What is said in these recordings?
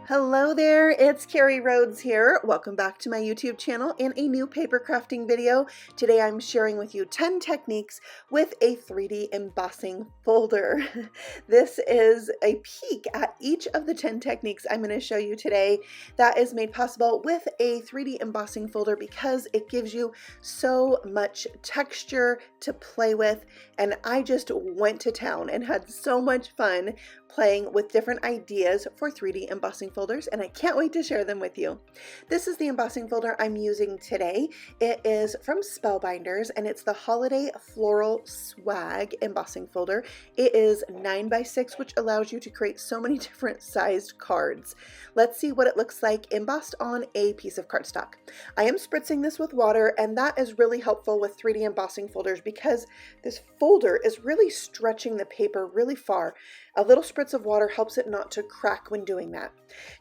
Hello there, it's Carrie Rhodes here. Welcome back to my YouTube channel and a new paper crafting video. Today I'm sharing with you 10 techniques with a 3D embossing folder. This is a peek at each of the 10 techniques I'm going to show you today that is made possible with a 3D embossing folder because it gives you so much texture to play with, and I just went to town and had so much fun playing with different ideas for 3D embossing folders, and I can't wait to share them with you. This is the embossing folder I'm using today. It is from Spellbinders and it's the Holiday Floral Swag embossing folder. It is 9x6, which allows you to create so many different sized cards. Let's see what it looks like embossed on a piece of cardstock. I am spritzing this with water, and that is really helpful with 3D embossing folders because this folder is really stretching the paper really far. A little spritz of water helps it not to crack when doing that.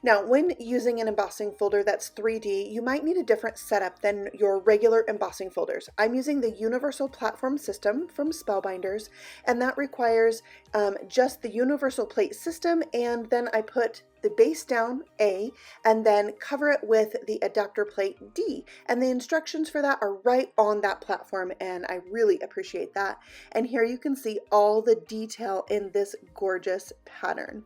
Now, when using an embossing folder that's 3D, you might need a different setup than your regular embossing folders. I'm using the Universal Platform System from Spellbinders, and that requires just the universal plate system, and then I put the base down, A, and then cover it with the adapter plate, D. And the instructions for that are right on that platform, and I really appreciate that. And here you can see all the detail in this gorgeous pattern.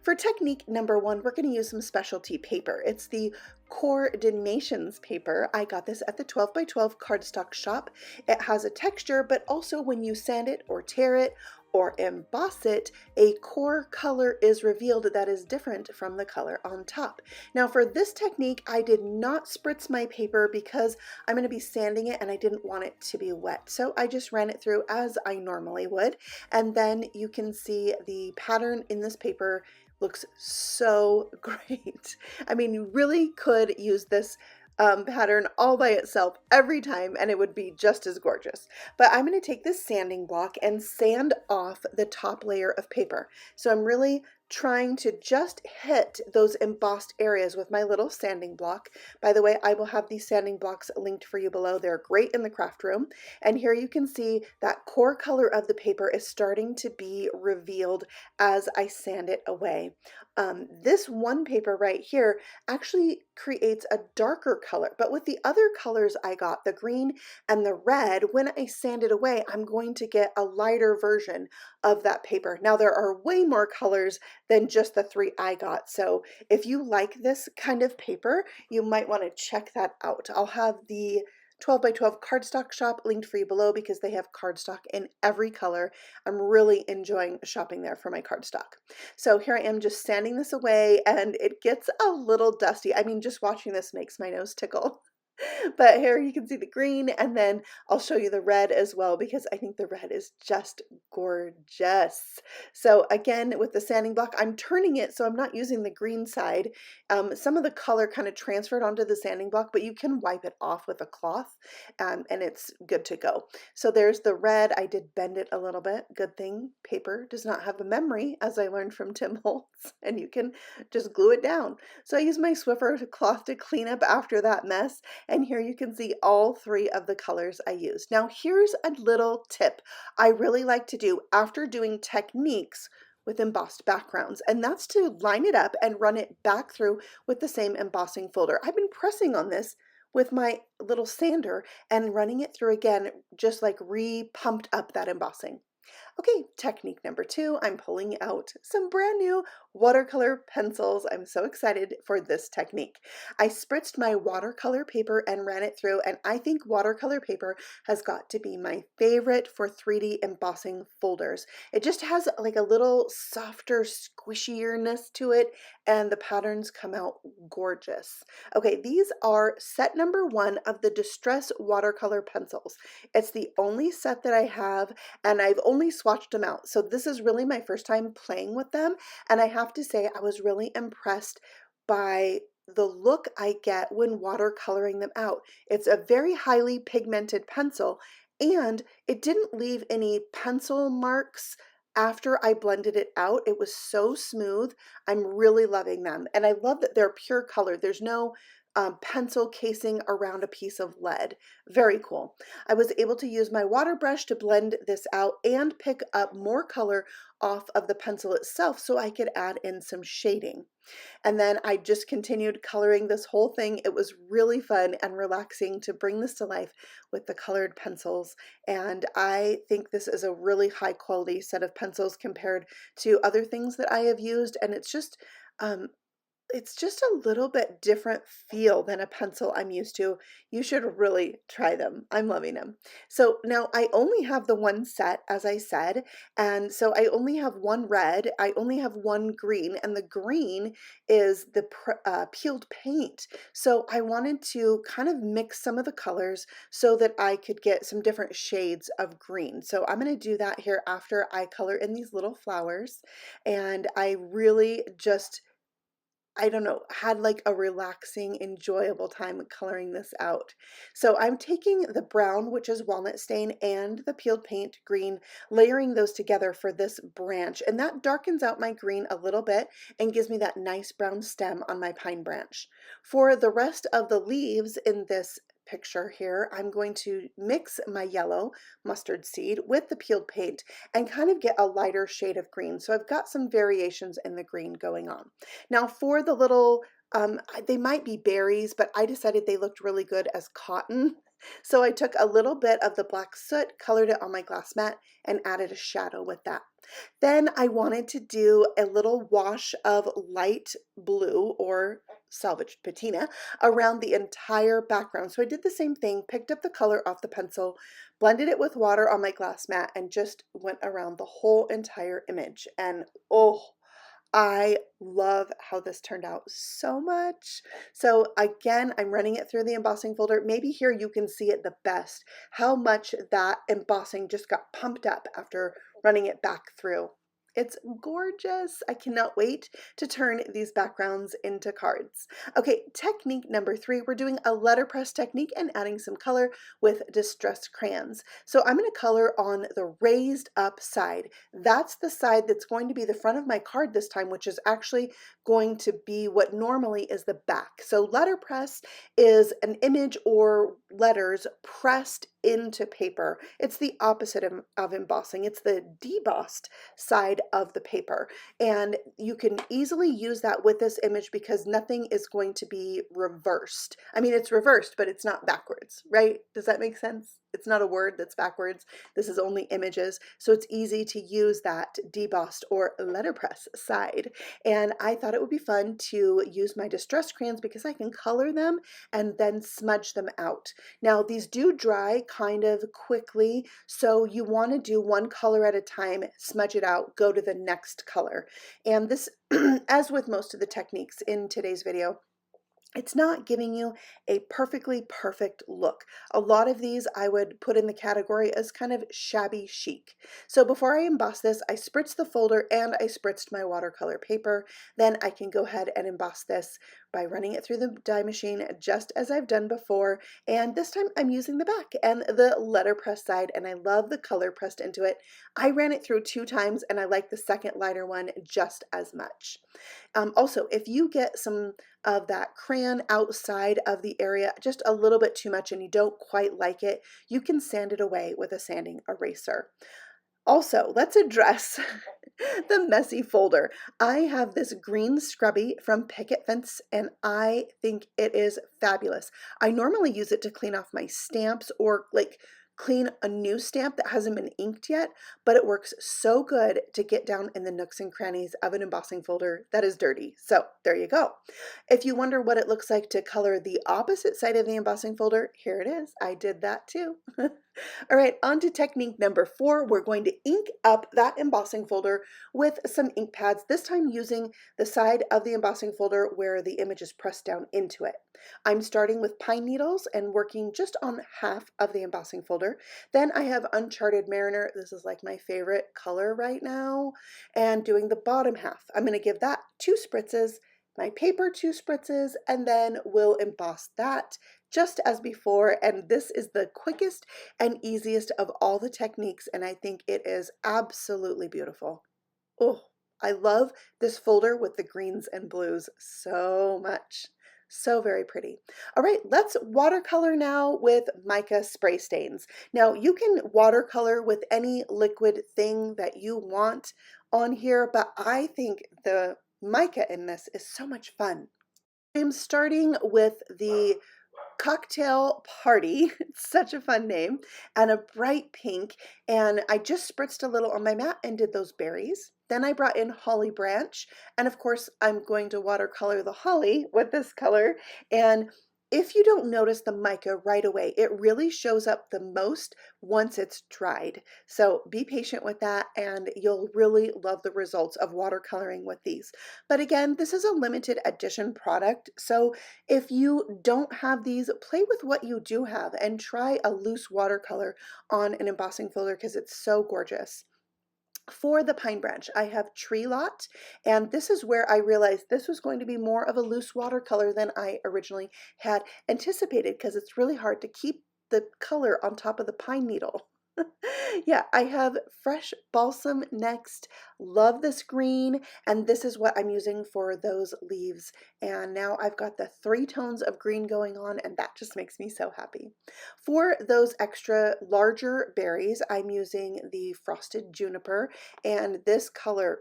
For technique number 1, we're going to use some specialty paper. It's the Core-dinations paper. I got this at the 12x12 cardstock shop. It has a texture, but also when you sand it or tear it or emboss it, a core color is revealed that is different from the color on top. Now for this technique, I did not spritz my paper because I'm going to be sanding it and I didn't want it to be wet. So I just ran it through as I normally would. And then you can see the pattern in this paper looks so great. I mean, you really could use this pattern all by itself every time and it would be just as gorgeous. But I'm going to take this sanding block and sand off the top layer of paper. So I'm really trying to just hit those embossed areas with my little sanding block. By the way, I will have these sanding blocks linked for you below. They're great in the craft room. And here you can see that core color of the paper is starting to be revealed as I sand it away. This one paper right here actually creates a darker color, but with the other colors I got, the green and the red, when I sand it away, I'm going to get a lighter version of that paper. Now there are way more colors than just the 3 I got, so if you like this kind of paper, you might want to check that out. I'll have the 12x12 cardstock shop linked for you below because they have cardstock in every color. I'm really enjoying shopping there for my cardstock. So here I am just sanding this away, and it gets a little dusty. I mean, just watching this makes my nose tickle. But here you can see the green, and then I'll show you the red as well because I think the red is just gorgeous. So again, with the sanding block, I'm turning it so I'm not using the green side. Some of the color kind of transferred onto the sanding block, but you can wipe it off with a cloth and it's good to go. So there's the red. I did bend it a little bit. Good thing paper does not have a memory, as I learned from Tim Holtz, and you can just glue it down. So I use my Swiffer cloth to clean up after that mess. And here you can see all 3 of the colors I used. Now here's a little tip I really like to do after doing techniques with embossed backgrounds, and that's to line it up and run it back through with the same embossing folder. I've been pressing on this with my little sander and running it through again, just like re-pumped up that embossing. Okay, technique number 2, I'm pulling out some brand new watercolor pencils. I'm so excited for this technique. I spritzed my watercolor paper and ran it through, and I think watercolor paper has got to be my favorite for 3D embossing folders. It just has like a little softer squishierness to it, and the patterns come out gorgeous. Okay, these are set number 1 of the Distress watercolor pencils. It's the only set that I have, and I've only swatched them out. So this is really my first time playing with them, and I have to say I was really impressed by the look I get when watercoloring them out. It's a very highly pigmented pencil, and it didn't leave any pencil marks after I blended it out. It was so smooth. I'm really loving them, and I love that they're pure color. There's no pencil casing around a piece of lead. Very cool. I was able to use my water brush to blend this out and pick up more color off of the pencil itself so I could add in some shading. And then I just continued coloring this whole thing. It was really fun and relaxing to bring this to life with the colored pencils. And I think this is a really high quality set of pencils compared to other things that I have used. And um, it's just a little bit different feel than a pencil I'm used to. You should really try them. I'm loving them. So now I only have the one set, as I said, and so I only have one red, I only have one green, and the green is the peeled paint. So I wanted to kind of mix some of the colors so that I could get some different shades of green. So I'm going to do that here after I color in these little flowers, and I really just I don't know, had like a relaxing, enjoyable time coloring this out. So I'm taking the brown, which is walnut stain, and the peeled paint green, layering those together for this branch. And that darkens out my green a little bit and gives me that nice brown stem on my pine branch. For the rest of the leaves in this picture here, I'm going to mix my yellow mustard seed with the peeled paint and kind of get a lighter shade of green. So I've got some variations in the green going on. Now for the little, they might be berries, but I decided they looked really good as cotton. So I took a little bit of the black soot, colored it on my glass mat, and added a shadow with that. Then I wanted to do a little wash of light blue or salvaged patina around the entire background. So I did the same thing, picked up the color off the pencil, blended it with water on my glass mat, and just went around the whole entire image. And oh, I love how this turned out so much. So again, I'm running it through the embossing folder. Maybe here you can see it the best, how much that embossing just got pumped up after running it back through. It's gorgeous. I cannot wait to turn these backgrounds into cards. Okay, technique number 3, we're doing a letterpress technique and adding some color with distressed crayons. So I'm going to color on the raised up side. That's the side that's going to be the front of my card this time, which is actually going to be what normally is the back. So letterpress is an image or letters pressed into paper. It's the opposite of embossing. It's the debossed side of the paper. And you can easily use that with this image because nothing is going to be reversed. I mean, it's reversed, but it's not backwards, right? Does that make sense? It's not a word that's backwards. This is only images. So it's easy to use that debossed or letterpress side. And I thought it would be fun to use my distress crayons because I can color them and then smudge them out. Now these do dry kind of quickly, so you want to do one color at a time, smudge it out, go to the next color. And this, as with most of the techniques in today's video, it's not giving you a perfectly perfect look. A lot of these I would put in the category as kind of shabby chic. So before I emboss this, I spritzed the folder and I spritzed my watercolor paper. Then I can go ahead and emboss this by running it through the die machine just as I've done before. And this time I'm using the back and the letterpress side, and I love the color pressed into it. I ran it through 2 times and I like the second lighter one just as much. Also, if you get some of that crayon outside of the area, just a little bit too much and you don't quite like it, you can sand it away with a sanding eraser. Also, let's address the messy folder. I have this green scrubby from Picket Fence and I think it is fabulous. I normally use it to clean off my stamps or like clean a new stamp that hasn't been inked yet, but it works so good to get down in the nooks and crannies of an embossing folder that is dirty. So there you go. If you wonder what it looks like to color the opposite side of the embossing folder, here it is. I did that too. All right, on to technique number 4. We're going to ink up that embossing folder with some ink pads, this time using the side of the embossing folder where the image is pressed down into it. I'm starting with pine needles and working just on half of the embossing folder. Then I have Uncharted Mariner. This is like my favorite color right now. And doing the bottom half. I'm going to give that 2 spritzes, my paper 2 spritzes, and then we'll emboss that just as before. And this is the quickest and easiest of all the techniques, and I think it is absolutely beautiful. Oh, I love this folder with the greens and blues so much. So very pretty. All right, let's watercolor now with mica spray stains. Now you can watercolor with any liquid thing that you want on here, but I think the mica in this is so much fun. I'm starting with the Cocktail Party. It's such a fun name, and a bright pink. And I just spritzed a little on my mat and did those berries. Then I brought in Holly Branch, and of course I'm going to watercolor the holly with this color. And if you don't notice the mica right away, it really shows up the most once it's dried. So be patient with that and you'll really love the results of watercoloring with these. But again, this is a limited edition product, so if you don't have these, play with what you do have and try a loose watercolor on an embossing folder because it's so gorgeous. For the pine branch, I have Tree Lot, and this is where I realized this was going to be more of a loose watercolor than I originally had anticipated because it's really hard to keep the color on top of the pine needle. Yeah, I have Fresh Balsam next. Love this green, and this is what I'm using for those leaves. And now I've got the 3 tones of green going on, and that just makes me so happy. For those extra larger berries, I'm using the Frosted Juniper, and this color,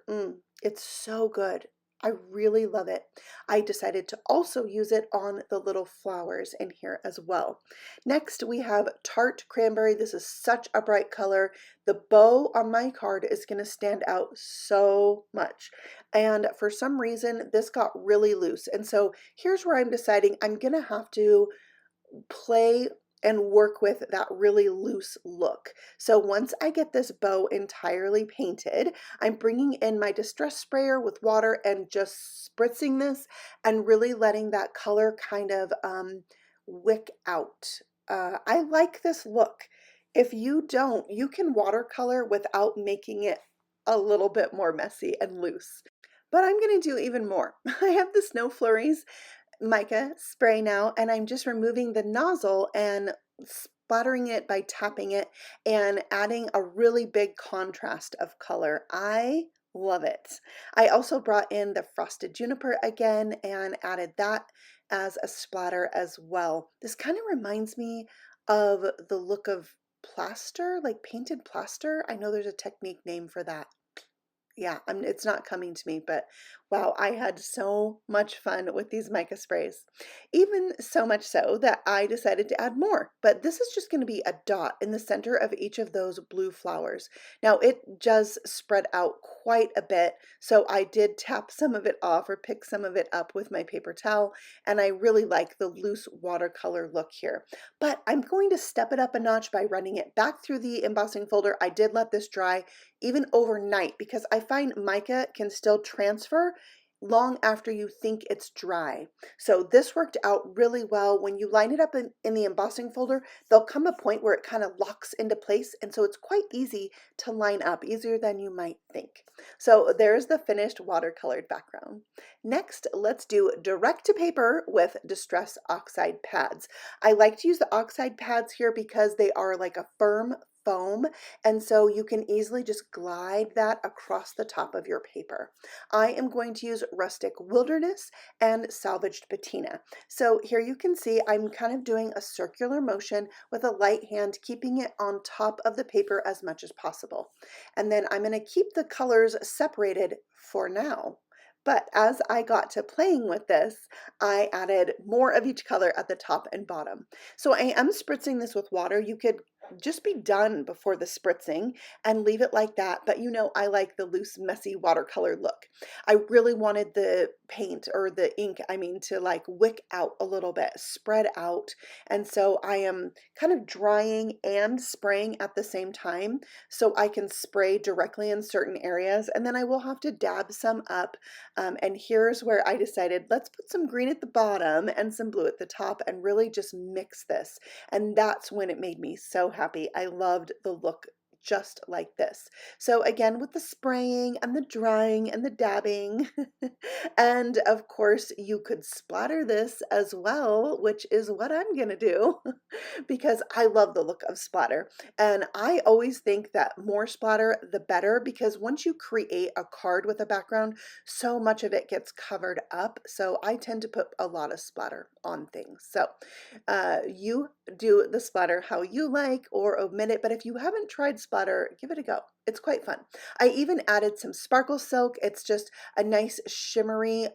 it's so good. I really love it. I decided to also use it on the little flowers in here as well. Next, we have Tart Cranberry. This is such a bright color. The bow on my card is going to stand out so much. And for some reason, this got really loose. And so here's where I'm deciding I'm going to have to play and work with that really loose look. So once I get this bow entirely painted, I'm bringing in my distress sprayer with water and just spritzing this and really letting that color kind of wick out. I like this look. If you don't, you can watercolor without making it a little bit more messy and loose. But I'm going to do even more. I have the Snow Flurries mica spray now, and I'm just removing the nozzle and splattering it by tapping it and adding a really big contrast of color. I love it. I also brought in the Frosted Juniper again and added that as a splatter as well. This kind of reminds me of the look of plaster, like painted plaster. I know there's a technique name for that. Yeah, it's not coming to me, but wow, I had so much fun with these mica sprays. Even so much so that I decided to add more, but this is just going to be a dot in the center of each of those blue flowers. Now it does spread out quite a bit, so I did tap some of it off or pick some of it up with my paper towel, and I really like the loose watercolor look here. But I'm going to step it up a notch by running it back through the embossing folder. I did let this dry even overnight because I find mica can still transfer long after you think it's dry. So this worked out really well. When you line it up in the embossing folder, there'll come a point where it kind of locks into place, and so it's quite easy to line up, easier than you might think. So there's the finished watercolored background. Next, let's do direct to paper with Distress Oxide pads. I like to use the Oxide pads here because they are like a firm foam, and so you can easily just glide that across the top of your paper. I am going to use Rustic Wilderness and Salvaged Patina. So here you can see I'm kind of doing a circular motion with a light hand, keeping it on top of the paper as much as possible. And then I'm going to keep the colors separated for now. But as I got to playing with this, I added more of each color at the top and bottom. So I am spritzing this with water. You could just be done before the spritzing and leave it like that, but you know I like the loose, messy watercolor look. I really wanted the paint, or the ink, I mean, to like wick out a little bit, spread out, and so I am kind of drying and spraying at the same time so I can spray directly in certain areas, and then I will have to dab some up, and here's where I decided let's put some green at the bottom and some blue at the top and really just mix this, and that's when it made me so happy. I loved the look just like this. So again, with the spraying and the drying and the dabbing, and of course you could splatter this as well, which is what I'm gonna do because I love the look of splatter. And I always think that more splatter, the better, because once you create a card with a background, so much of it gets covered up. So I tend to put a lot of splatter on things. So you do the splatter how you like or omit it, but if you haven't tried splatter, give it a go. It's quite fun. I even added some sparkle silk. It's just a nice shimmery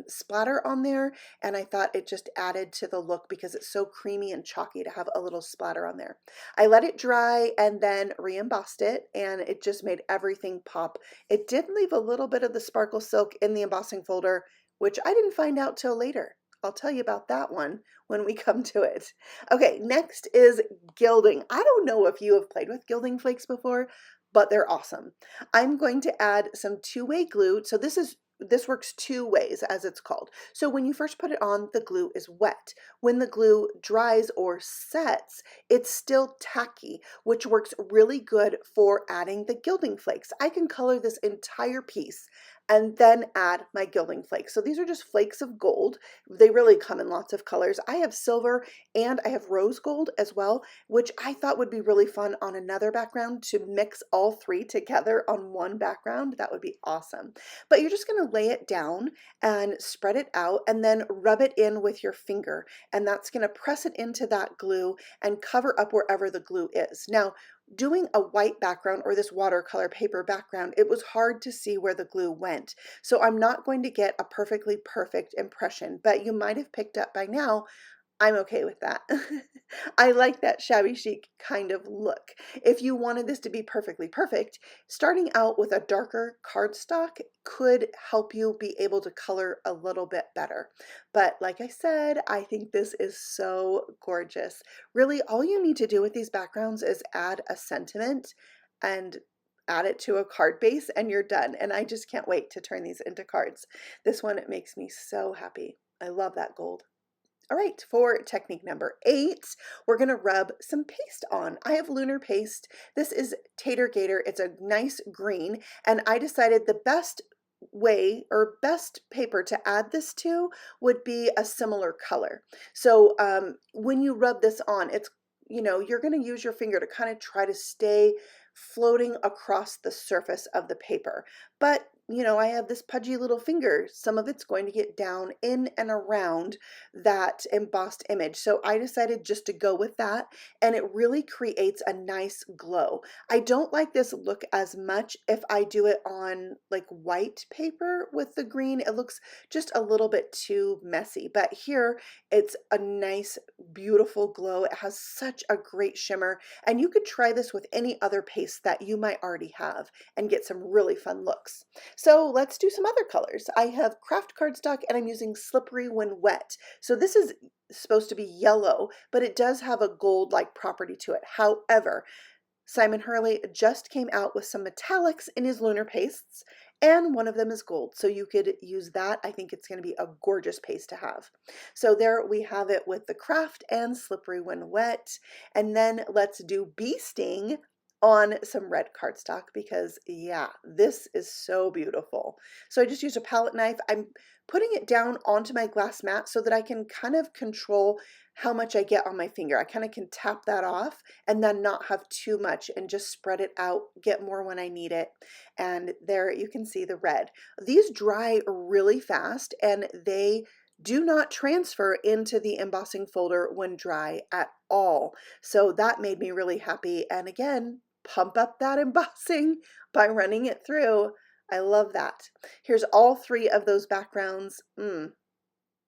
splatter on there, and I thought it just added to the look because it's so creamy and chalky to have a little splatter on there. I let it dry and then re-embossed it, and it just made everything pop. It did leave a little bit of the sparkle silk in the embossing folder, which I didn't find out till later. I'll tell you about that one when we come to it. Okay, next is gilding. I don't know if you have played with gilding flakes before, but they're awesome. I'm going to add some two-way glue. So this works two ways, as it's called. So when you first put it on, the glue is wet. When the glue dries or sets, it's still tacky, which works really good for adding the gilding flakes. I can color this entire piece and then add my gilding flakes. So these are just flakes of gold. They really come in lots of colors. I have silver and I have rose gold as well, which I thought would be really fun on another background to mix all three together on one background. That would be awesome. But you're just gonna lay it down and spread it out and then rub it in with your finger. And that's gonna press it into that glue and cover up wherever the glue is. Now, doing a white background or this watercolor paper background, it was hard to see where the glue went. So I'm not going to get a perfectly perfect impression, but you might have picked up by now I'm okay with that. I like that shabby chic kind of look. If you wanted this to be perfectly perfect, starting out with a darker cardstock could help you be able to color a little bit better. But like I said, I think this is so gorgeous. Really, all you need to do with these backgrounds is add a sentiment and add it to a card base and you're done. And I just can't wait to turn these into cards. This one, it makes me so happy. I love that gold. All right, for technique number 8, we're going to rub some paste on. I have lunar paste. This is Tater Gator. It's a nice green, and I decided the best way or best paper to add this to would be a similar color. So when you rub this on, it's, you know, you're going to use your finger to kind of try to stay floating across the surface of the paper. But you know, I have this pudgy little finger. Some of it's going to get down in and around that embossed image. So I decided just to go with that, and it really creates a nice glow. I don't like this look as much if I do it on like white paper with the green. It looks just a little bit too messy, but here it's a nice, beautiful glow. It has such a great shimmer, and you could try this with any other paste that you might already have and get some really fun looks. So let's do some other colors. I have craft cardstock and I'm using Slippery When Wet. So this is supposed to be yellow, but it does have a gold-like property to it. However, Simon Hurley just came out with some metallics in his lunar pastes, and one of them is gold. So you could use that. I think it's going to be a gorgeous paste to have. So there we have it with the craft and Slippery When Wet. And then let's do Bee Sting on some red cardstock because yeah, this is so beautiful. So I just used a palette knife. I'm putting it down onto my glass mat so that I can kind of control how much I get on my finger. I kind of can tap that off and then not have too much and just spread it out, get more when I need it. And there you can see the red. These dry really fast and they do not transfer into the embossing folder when dry at all. So that made me really happy. And again, pump up that embossing by running it through. I love that. Here's all 3 of those backgrounds.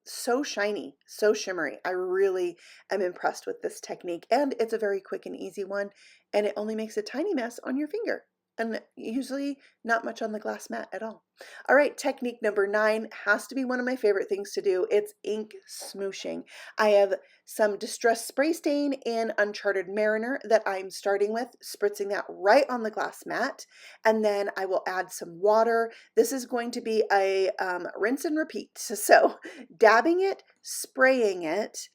So shiny, so shimmery. I really am impressed with this technique, and it's a very quick and easy one, and it only makes a tiny mess on your finger and usually not much on the glass mat at all. All right, technique number 9 has to be one of my favorite things to do. It's ink smooshing. I have some Distress Spray Stain in Uncharted Mariner that I'm starting with, spritzing that right on the glass mat, and then I will add some water. This is going to be a rinse and repeat. So dabbing it, spraying it,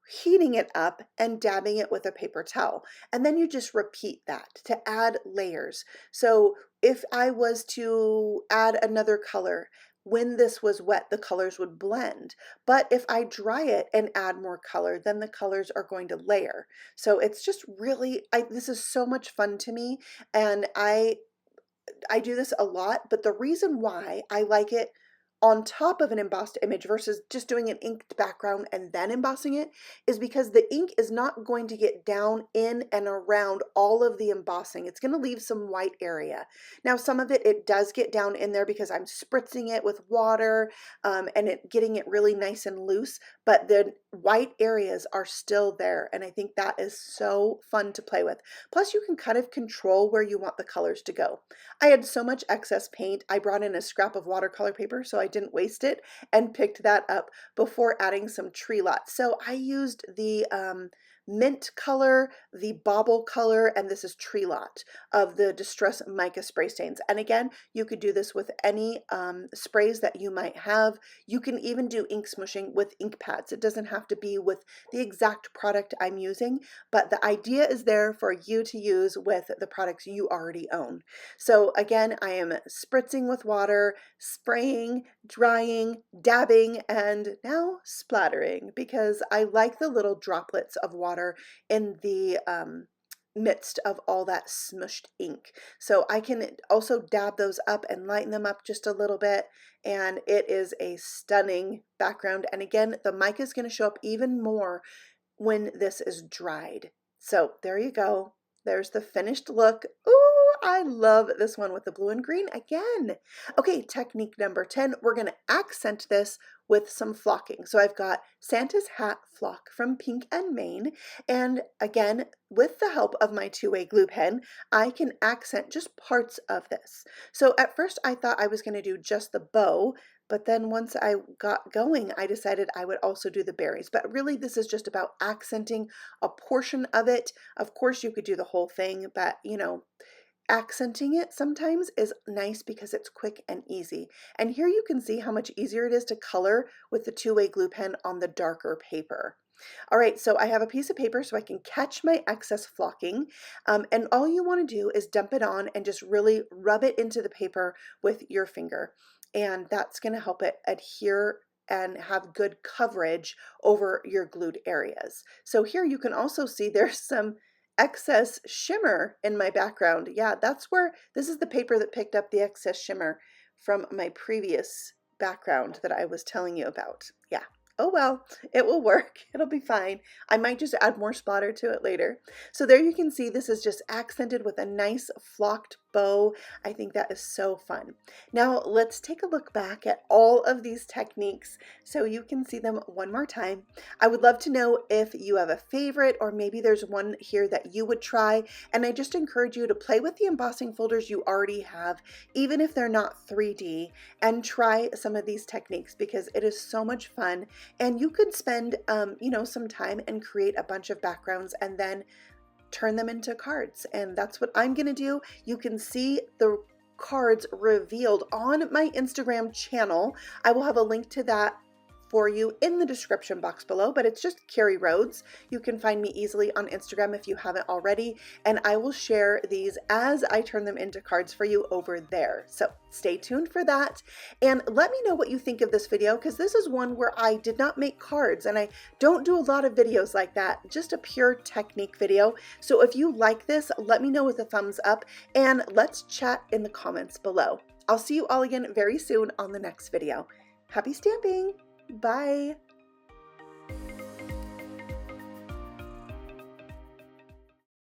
heating it up and dabbing it with a paper towel. And then you just repeat that to add layers. So if I was to add another color, when this was wet, the colors would blend. But if I dry it and add more color, then the colors are going to layer. So it's just really, this is so much fun to me. And I do this a lot, but the reason why I like it on top of an embossed image versus just doing an inked background and then embossing it is because the ink is not going to get down in and around all of the embossing. It's going to leave some white area. Now, some of it does get down in there because I'm spritzing it with water and getting it really nice and loose, but the white areas are still there. And I think that is so fun to play with. Plus, you can kind of control where you want the colors to go. I had so much excess paint. I brought in a scrap of watercolor paper so I didn't waste it and picked that up before adding some tree lots. So I used the mint color, the bauble color, and this is tree lot of the Distress Mica Spray stains. And again, you could do this with any sprays that you might have. You can even do ink smooshing with ink pads. It doesn't have to be with the exact product I'm using, but the idea is there for you to use with the products you already own. So again, I am spritzing with water, spraying, drying, dabbing, and now splattering because I like the little droplets of water in the midst of all that smushed ink. So I can also dab those up and lighten them up just a little bit, and it is a stunning background. And again, the mica is going to show up even more when this is dried. So there you go. There's the finished look. Ooh, I love this one with the blue and green again. Okay, technique number 10, we're going to accent this with some flocking. So I've got Santa's hat flock from Pink and Main. And again, with the help of my two-way glue pen, I can accent just parts of this. So at first I thought I was going to do just the bow, but then once I got going, I decided I would also do the berries. But really, this is just about accenting a portion of it. Of course, you could do the whole thing, but you know, accenting it sometimes is nice because it's quick and easy. And here you can see how much easier it is to color with the two-way glue pen on the darker paper. All right, so I have a piece of paper so I can catch my excess flocking, and all you want to do is dump it on and just really rub it into the paper with your finger, and that's going to help it adhere and have good coverage over your glued areas. So here you can also see there's some excess shimmer in my background. Yeah, that's where, this is the paper that picked up the excess shimmer from my previous background that I was telling you about. Yeah. Oh well, it will work. It'll be fine. I might just add more splatter to it later. So there you can see this is just accented with a nice flocked bow. I think that is so fun. Now let's take a look back at all of these techniques so you can see them one more time. I would love to know if you have a favorite or maybe there's one here that you would try. And I just encourage you to play with the embossing folders you already have, even if they're not 3D, and try some of these techniques because it is so much fun. And you could spend, you know, some time and create a bunch of backgrounds and then turn them into cards. And that's what I'm going to do. You can see the cards revealed on my Instagram channel. I will have a link to that for you in the description box below, but it's just Carrie Rhodes. You can find me easily on Instagram if you haven't already, and I will share these as I turn them into cards for you over there. So stay tuned for that, and let me know what you think of this video, because this is one where I did not make cards, and I don't do a lot of videos like that, just a pure technique video. So if you like this, let me know with a thumbs up, and let's chat in the comments below. I'll see you all again very soon on the next video. Happy stamping! Bye.